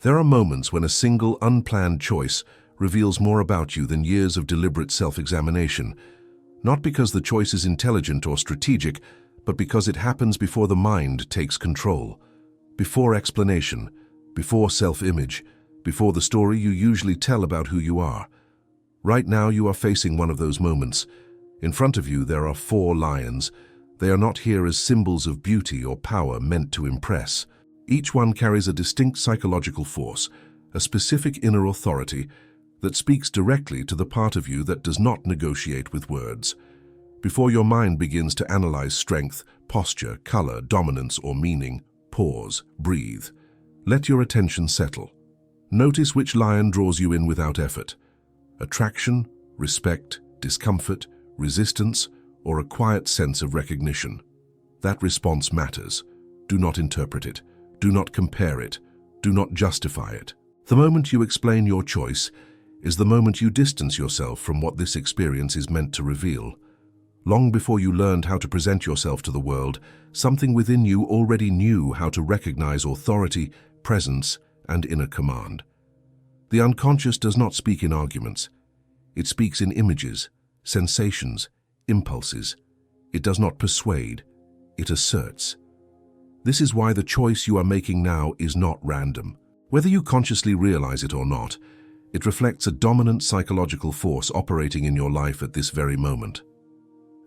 There are moments when a single unplanned choice reveals more about you than years of deliberate self-examination, not because the choice is intelligent or strategic, but because it happens before the mind takes control, before explanation, before self-image, before the story you usually tell about who you are. Right now you are facing one of those moments. In front of you there are 4 lions. They are not here as symbols of beauty or power meant to impress. Each one carries a distinct psychological force, a specific inner authority that speaks directly to the part of you that does not negotiate with words. Before your mind begins to analyze strength, posture, color, dominance, or meaning, pause, breathe. Let your attention settle. Notice which lion draws you in without effort. Attraction, respect, discomfort, resistance, or a quiet sense of recognition. That response matters. Do not interpret it. Do not compare it. Do not justify it. The moment you explain your choice is the moment you distance yourself from what this experience is meant to reveal. Long before you learned how to present yourself to the world, something within you already knew how to recognize authority, presence, and inner command. The unconscious does not speak in arguments. It speaks in images, sensations, impulses. It does not persuade. It asserts. This is why the choice you are making now is not random. Whether you consciously realize it or not, it reflects a dominant psychological force operating in your life at this very moment.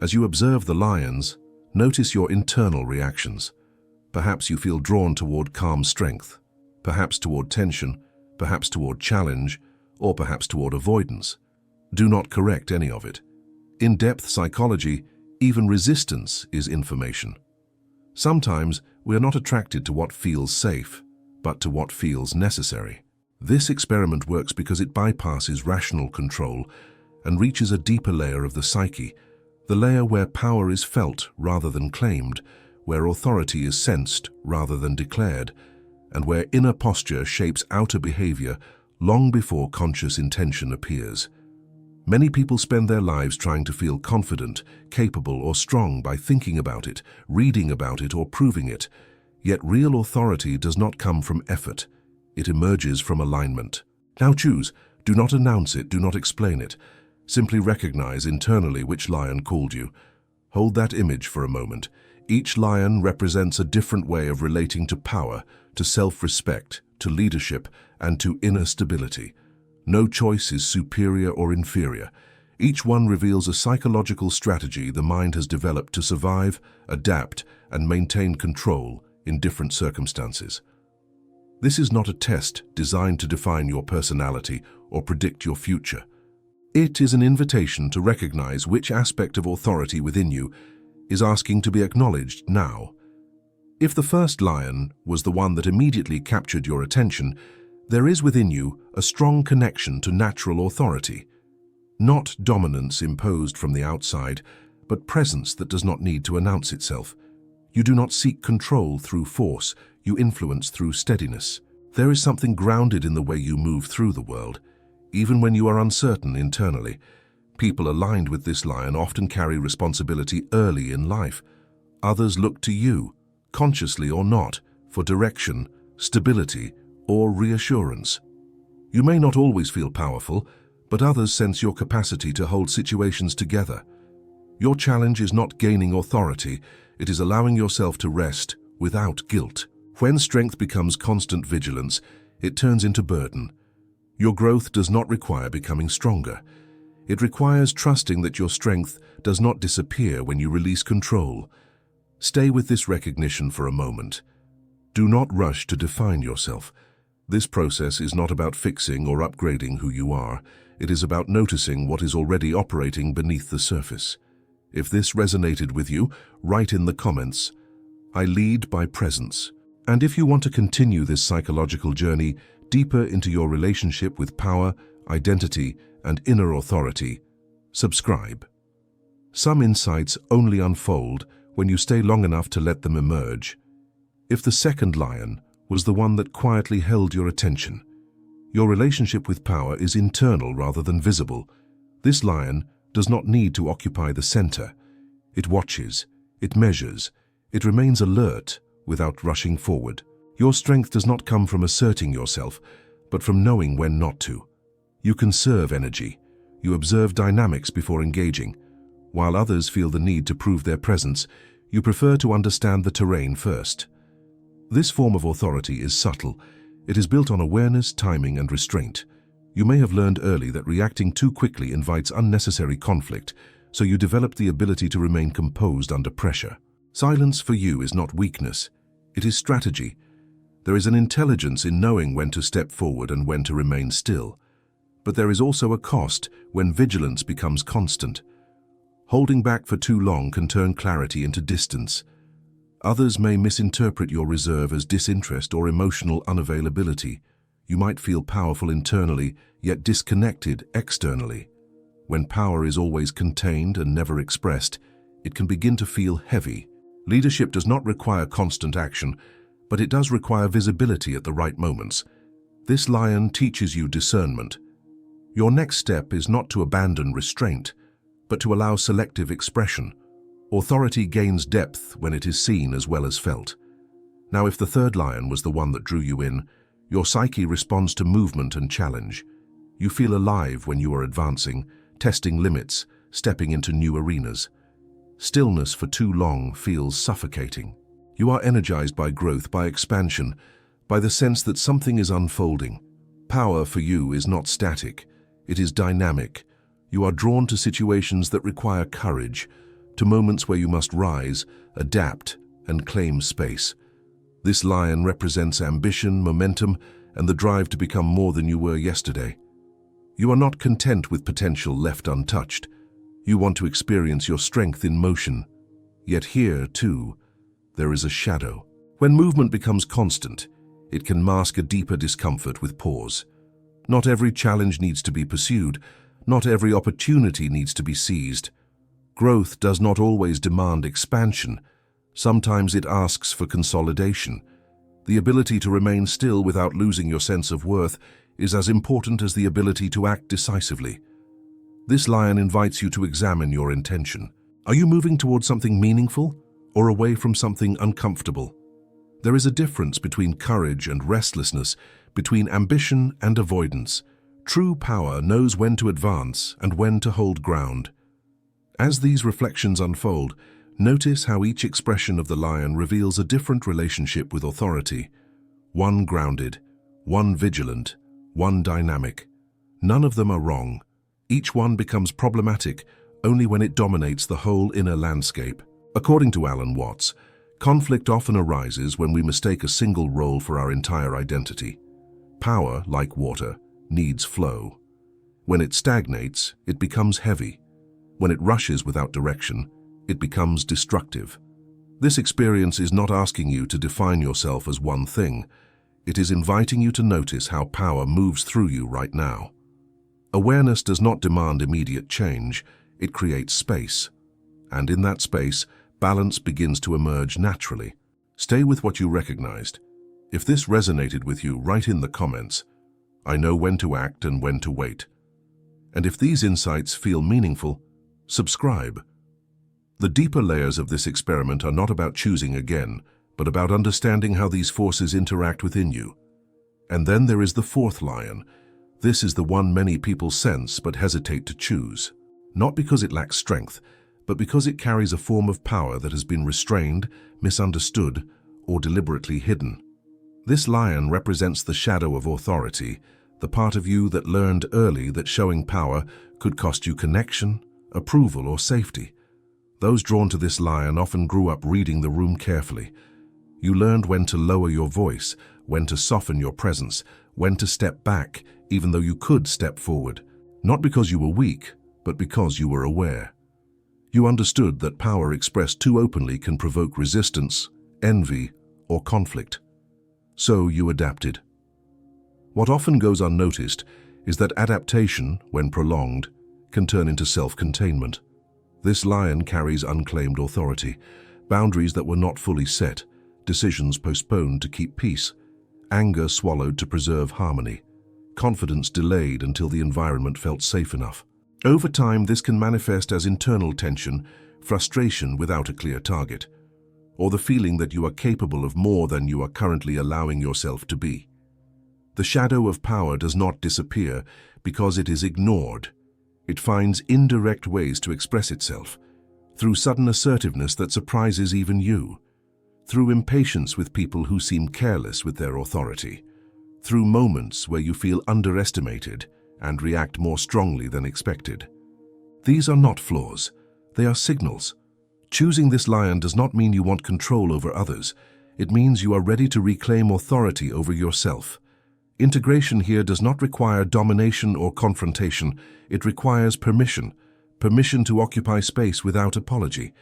As you observe the lions, notice your internal reactions. Perhaps you feel drawn toward calm strength, perhaps toward tension, perhaps toward challenge, or perhaps toward avoidance. Do not correct any of it. In depth psychology, even resistance is information. Sometimes we are not attracted to what feels safe, but to what feels necessary. This experiment works because it bypasses rational control and reaches a deeper layer of the psyche, the layer where power is felt rather than claimed, where authority is sensed rather than declared, and where inner posture shapes outer behavior long before conscious intention appears. Many people spend their lives trying to feel confident, capable, or strong by thinking about it, reading about it, or proving it. Yet real authority does not come from effort. It emerges from alignment. Now choose. Do not announce it, do not explain it. Simply recognize internally which lion called you. Hold that image for a moment. Each lion represents a different way of relating to power, to self-respect, to leadership, and to inner stability. No choice is superior or inferior. Each one reveals a psychological strategy the mind has developed to survive, adapt, and maintain control in different circumstances. This is not a test designed to define your personality or predict your future. It is an invitation to recognize which aspect of authority within you is asking to be acknowledged now. If the first lion was the one that immediately captured your attention, there is within you a strong connection to natural authority. Not dominance imposed from the outside, but presence that does not need to announce itself. You do not seek control through force, you influence through steadiness. There is something grounded in the way you move through the world. Even when you are uncertain internally, people aligned with this lion often carry responsibility early in life. Others look to you, consciously or not, for direction, stability, or reassurance. You may not always feel powerful, but others sense your capacity to hold situations together. Your challenge is not gaining authority, it is allowing yourself to rest without guilt. When strength becomes constant vigilance, it turns into burden. Your growth does not require becoming stronger. It requires trusting that your strength does not disappear when you release control. Stay with this recognition for a moment. Do not rush to define yourself. This process is not about fixing or upgrading who you are. It is about noticing what is already operating beneath the surface. If this resonated with you, write in the comments, "I lead by presence." And if you want to continue this psychological journey deeper into your relationship with power, identity, and inner authority, subscribe. Some insights only unfold when you stay long enough to let them emerge. If the second lion was the one that quietly held your attention, your relationship with power is internal rather than visible. This lion does not need to occupy the center. It watches, it measures, it remains alert without rushing forward. Your strength does not come from asserting yourself, but from knowing when not to. You conserve energy. You observe dynamics before engaging. While others feel the need to prove their presence, you prefer to understand the terrain first. This form of authority is subtle. It is built on awareness, timing, and restraint. You may have learned early that reacting too quickly invites unnecessary conflict, so you develop the ability to remain composed under pressure. Silence for you is not weakness. It is strategy. There is an intelligence in knowing when to step forward and when to remain still. But there is also a cost when vigilance becomes constant. Holding back for too long can turn clarity into distance. Others may misinterpret your reserve as disinterest or emotional unavailability. You might feel powerful internally, yet disconnected externally. When power is always contained and never expressed, it can begin to feel heavy. Leadership does not require constant action, but it does require visibility at the right moments. This lion teaches you discernment. Your next step is not to abandon restraint, but to allow selective expression. Authority gains depth when it is seen as well as felt. Now, if the third lion was the one that drew you in, your psyche responds to movement and challenge. You feel alive when you are advancing, testing limits, stepping into new arenas. Stillness for too long feels suffocating. You are energized by growth, by expansion, by the sense that something is unfolding. Power for you is not static. It is dynamic. You are drawn to situations that require courage, to moments where you must rise, adapt, and claim space. This lion represents ambition, momentum, and the drive to become more than you were yesterday. You are not content with potential left untouched. You want to experience your strength in motion. Yet here, too, there is a shadow. When movement becomes constant, it can mask a deeper discomfort with pause. Not every challenge needs to be pursued. Not every opportunity needs to be seized. Growth does not always demand expansion. Sometimes it asks for consolidation. The ability to remain still without losing your sense of worth is as important as the ability to act decisively. This lion invites you to examine your intention. Are you moving towards something meaningful or away from something uncomfortable? There is a difference between courage and restlessness, between ambition and avoidance. True power knows when to advance and when to hold ground. As these reflections unfold, notice how each expression of the lion reveals a different relationship with authority. One grounded, one vigilant, one dynamic. None of them are wrong. Each one becomes problematic only when it dominates the whole inner landscape. According to Alan Watts, conflict often arises when we mistake a single role for our entire identity. Power, like water, needs flow. When it stagnates, it becomes heavy. When it rushes without direction, it becomes destructive. This experience is not asking you to define yourself as one thing. It is inviting you to notice how power moves through you right now. Awareness does not demand immediate change. It creates space. And in that space, balance begins to emerge naturally. Stay with what you recognized. If this resonated with you, write in the comments, "I know when to act and when to wait." And if these insights feel meaningful, subscribe. The deeper layers of this experiment are not about choosing again, but about understanding how these forces interact within you. And then there is the fourth lion. This is the one many people sense but hesitate to choose. Not because it lacks strength, but because it carries a form of power that has been restrained, misunderstood, or deliberately hidden. This lion represents the shadow of authority, the part of you that learned early that showing power could cost you connection, approval, or safety. Those drawn to this lion often grew up reading the room carefully. You learned when to lower your voice, when to soften your presence, when to step back, even though you could step forward. Not because you were weak, but because you were aware. You understood that power expressed too openly can provoke resistance, envy, or conflict. So you adapted. What often goes unnoticed is that adaptation, when prolonged, can turn into self-containment. This lion carries unclaimed authority, boundaries that were not fully set, decisions postponed to keep peace, anger swallowed to preserve harmony, confidence delayed until the environment felt safe enough. Over time, this can manifest as internal tension, frustration without a clear target. or the feeling that you are capable of more than you are currently allowing yourself to be. The shadow of power does not disappear because it is ignored. It finds indirect ways to express itself, through sudden assertiveness that surprises even you, through impatience with people who seem careless with their authority, through moments where you feel underestimated and react more strongly than expected. These are not flaws, they are signals. Choosing this lion does not mean you want control over others. It means you are ready to reclaim authority over yourself. Integration here does not require domination or confrontation. It requires permission. Permission to occupy space without apology.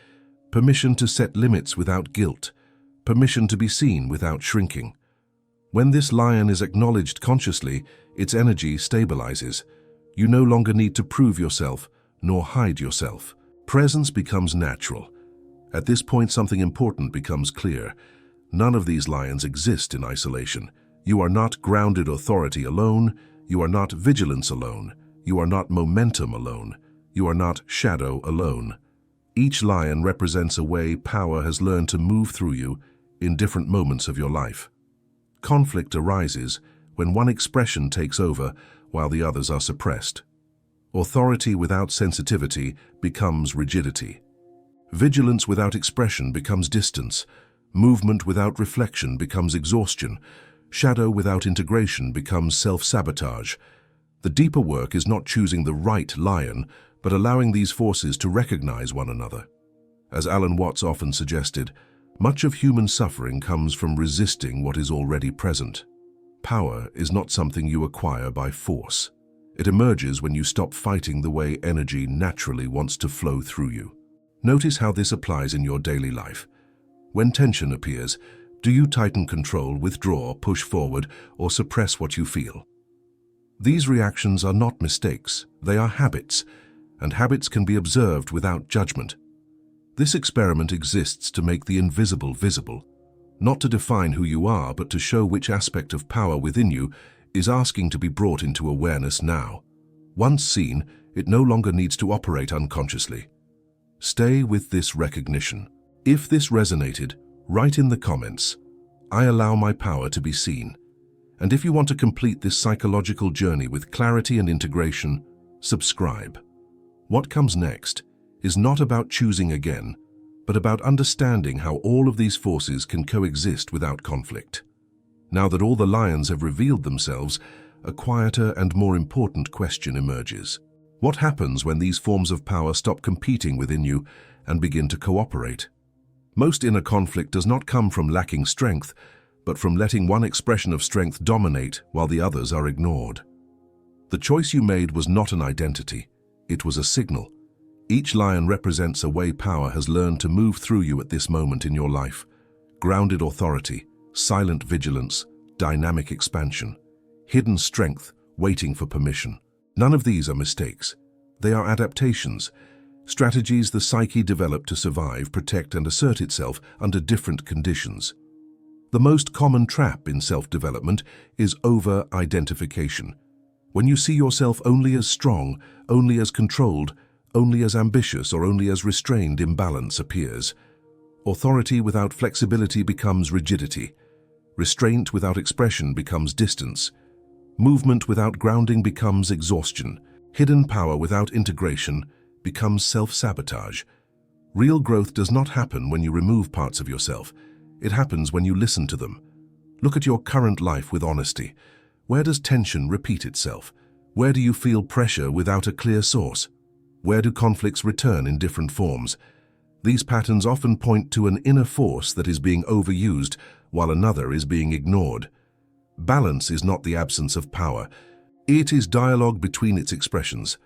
Permission to set limits without guilt. Permission to be seen without shrinking. When this lion is acknowledged consciously, its energy stabilizes. You no longer need to prove yourself, nor hide yourself. Presence becomes natural. At this point, something important becomes clear. None of these lions exist in isolation. You are not grounded authority alone. You are not vigilance alone. You are not momentum alone. You are not shadow alone. Each lion represents a way power has learned to move through you in different moments of your life. Conflict arises when one expression takes over while the others are suppressed. Authority without sensitivity becomes rigidity. Vigilance without expression becomes distance. Movement without reflection becomes exhaustion. Shadow without integration becomes self-sabotage. The deeper work is not choosing the right lion, but allowing these forces to recognize one another. As Alan Watts often suggested, much of human suffering comes from resisting what is already present. Power is not something you acquire by force. It emerges when you stop fighting the way energy naturally wants to flow through you. Notice how this applies in your daily life. When tension appears, do you tighten control, withdraw, push forward, or suppress what you feel? These reactions are not mistakes, they are habits, and habits can be observed without judgment. This experiment exists to make the invisible visible, not to define who you are, but to show which aspect of power within you is asking to be brought into awareness now. Once seen, it no longer needs to operate unconsciously. Stay with this recognition. If this resonated, write in the comments, "I allow my power to be seen." And if you want to complete this psychological journey with clarity and integration, subscribe. What comes next is not about choosing again, but about understanding how all of these forces can coexist without conflict. Now that all the lions have revealed themselves, a quieter and more important question emerges. What happens when these forms of power stop competing within you and begin to cooperate? Most inner conflict does not come from lacking strength, but from letting one expression of strength dominate while the others are ignored. The choice you made was not an identity, it was a signal. Each lion represents a way power has learned to move through you at this moment in your life. Grounded authority, silent vigilance, dynamic expansion, hidden strength waiting for permission. None of these are mistakes. They are adaptations, strategies the psyche developed to survive, protect, and assert itself under different conditions. The most common trap in self-development is over-identification. When you see yourself only as strong, only as controlled, only as ambitious, or only as restrained, imbalance appears. Authority without flexibility becomes rigidity. Restraint without expression becomes distance. Movement without grounding becomes exhaustion. Hidden power without integration becomes self-sabotage. Real growth does not happen when you remove parts of yourself. It happens when you listen to them. Look at your current life with honesty. Where does tension repeat itself? Where do you feel pressure without a clear source? Where do conflicts return in different forms? These patterns often point to an inner force that is being overused while another is being ignored. Balance is not the absence of power. It is dialogue between its expressions.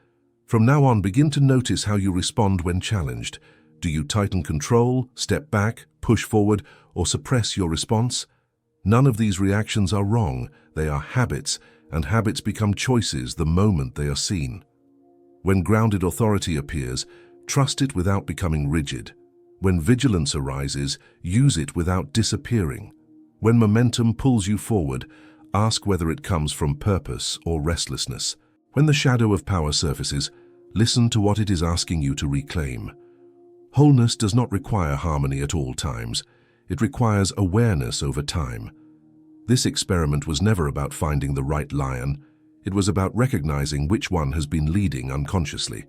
From now on, begin to notice how you respond when challenged. Do you tighten control, step back, push forward, or suppress your response? None of these reactions are wrong. They are habits, and habits become choices the moment they are seen. When grounded authority appears, trust it without becoming rigid. When vigilance arises, use it without disappearing. When momentum pulls you forward, ask whether it comes from purpose or restlessness. When the shadow of power surfaces, listen to what it is asking you to reclaim. Wholeness does not require harmony at all times. It requires awareness over time. This experiment was never about finding the right lion. It was about recognizing which one has been leading unconsciously.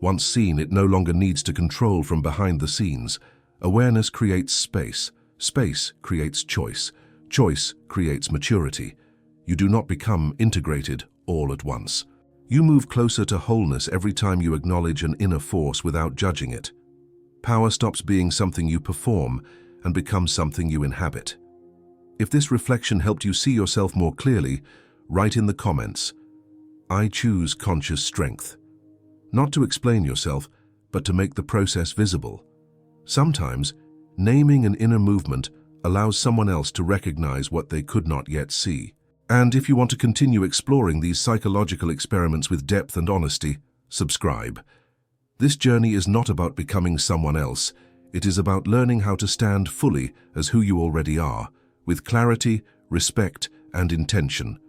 Once seen, it no longer needs to control from behind the scenes. Awareness creates space. Space creates choice. Choice creates maturity. You do not become integrated all at once. You move closer to wholeness every time you acknowledge an inner force without judging it. Power stops being something you perform and becomes something you inhabit. If this reflection helped you see yourself more clearly, write in the comments, "I choose conscious strength." Not to explain yourself, but to make the process visible. Sometimes, naming an inner movement allows someone else to recognize what they could not yet see. And if you want to continue exploring these psychological experiments with depth and honesty, subscribe. This journey is not about becoming someone else. It is about learning how to stand fully as who you already are, with clarity, respect, and intention.